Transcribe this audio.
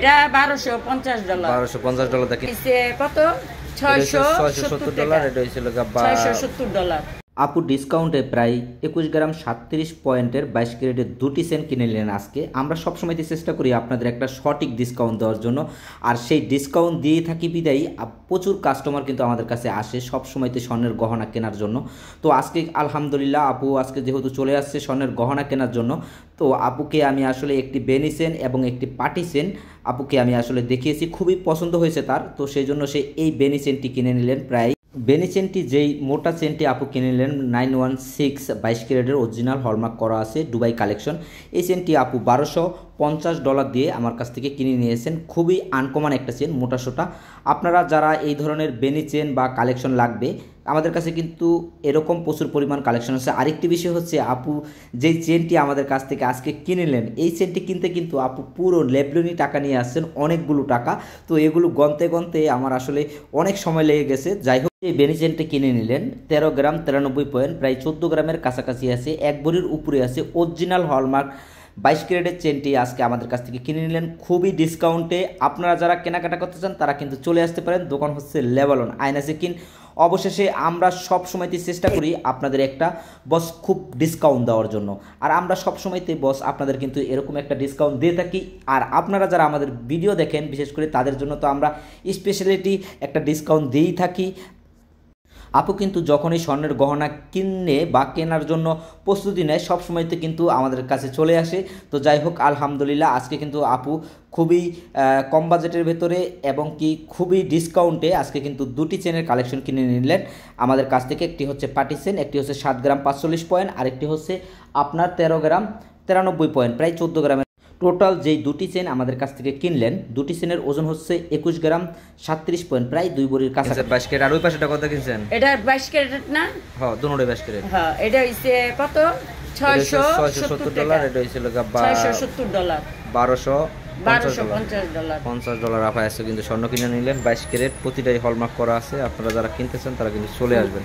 এটা $1250 $1250 দেখি কত $670 এটা হইছিল $670 আপু ডিসকাউন্টে প্রায় 21 গ্রাম 37 পয়েন্টের 22 ক্যারেটের দুটি চেন কিনে নিলেন আজকে। আমরা সবসময় চেষ্টা করি আপনাদের একটা সঠিক ডিসকাউন্ট দেওয়ার জন্য, আর সেই ডিসকাউন্ট দিয়ে থাকি বিদায়ী প্রচুর কাস্টমার কিন্তু আমাদের কাছে আসে সবসময়তে স্বর্ণের গহনা কেনার জন্য। তো আজকে আলহামদুলিল্লাহ আপু আজকে যেহেতু চলে আসছে স্বর্ণের গহনা কেনার জন্য, তো আপুকে আমি আসলে একটি বেনি চেন এবং একটি পাটি চেন আপুকে আমি আসলে দেখিয়েছি, খুবই পছন্দ হয়েছে তার, তো সেই জন্য সে এই বেনি চেনটি কিনে নিলেন। প্রায় বেনি চেনটি যেই মোটা চেনটি আপু কিনে নিলেন 916 22 ক্যারেটের অরিজিনাল হলমার্ক করা আছে দুবাই কালেকশন। এই চেনটি আপু $1250 দিয়ে আমার কাছ থেকে কিনে নিয়েছেন। খুবই আনকমন একটা চেন, মোটা সোটা। আপনারা যারা এই ধরনের বেনি চেন বা কালেকশন লাগবে আমাদের কাছে কিন্তু এরকম প্রচুর পরিমাণ কালেকশন আছে। আরেকটি বিষয় হচ্ছে আপু যেই চেনটি আমাদের কাছ থেকে আজকে কিনে নিলেন, এই চেনটি কিনতে কিন্তু আপু পুরো লেবলনি টাকা নিয়ে আসছেন, অনেকগুলো টাকা। তো এগুলো গনতে গনতে আমার আসলে অনেক সময় লেগে গেছে। যাই হোক এই বেনি চেনটি কিনে নিলেন 13 গ্রাম 93 পয়েন্ট, প্রায় 14 গ্রামের কাছাকাছি আছে, এক ভরির উপরে আছে, অরিজিনাল হলমার্ক 22 ক্যারেটের চেনটি আজকে আমাদের কাছ থেকে কিনে নিলেন খুবই ডিসকাউন্টে। আপনারা যারা কেনাকাটা করতে চান তারা কিন্তু চলে আসতে পারেন। দোকান হচ্ছে লেবালন আয়না সেকিন। অবশেষে আমরা সব সময়তে চেষ্টা করি আপনাদের একটা বস খুব ডিসকাউন্ট দেওয়ার জন্য, আর আমরা সব সময়তে বস আপনাদের কিন্তু এরকম একটা ডিসকাউন্ট দিয়ে থাকি। আর আপনারা যারা আমাদের ভিডিও দেখেন বিশেষ করে তাদের জন্য তো আমরা স্পেশালিটি একটা ডিসকাউন্ট দিয়েই থাকি। আপু কিন্তু যখনই স্বর্ণের গহনা কিনে বা কেনার জন্য প্রস্তুতি নেয় সবসময়তে কিন্তু আমাদের কাছে চলে আসে। তো যাই হোক আলহামদুলিল্লাহ আজকে কিন্তু আপু খুবই কম বাজেটের ভেতরে এবং কি খুবই ডিসকাউন্টে আজকে কিন্তু দুটি চেনের কালেকশন কিনে নিলেন আমাদের কাছ থেকে। একটি হচ্ছে পাটি চেন, একটি হচ্ছে 7 গ্রাম 45 পয়েন্ট, আরেকটি হচ্ছে আপনার 13 গ্রাম 93 পয়েন্ট, প্রায় 14 গ্রামের। টোটাল যেই দুটি চেন আমাদের কাছ থেকে কিনলেন, দুটি চেনের ওজন হচ্ছে 21 গ্রাম 37 পয়েন্ট, প্রায় 2 ভরির কাছাকাছি। 22 ক্যারেট। আর ওই পাশেটা কত কিনছেন? এটা 22 ক্যারেট না? হ্যাঁ দুটোই 22 ক্যারেট। হ্যাঁ এটা হইছে কত $670 এটা হইছিল $670 $1250 আপায় আছে কিন্তু স্বর্ণ কিনে নিলেন 22 ক্যারেট, প্রতিটাই হলমার্ক করা আছে। আপনারা যারা কিনতে চান তারা কিন্তু চলে আসবেন।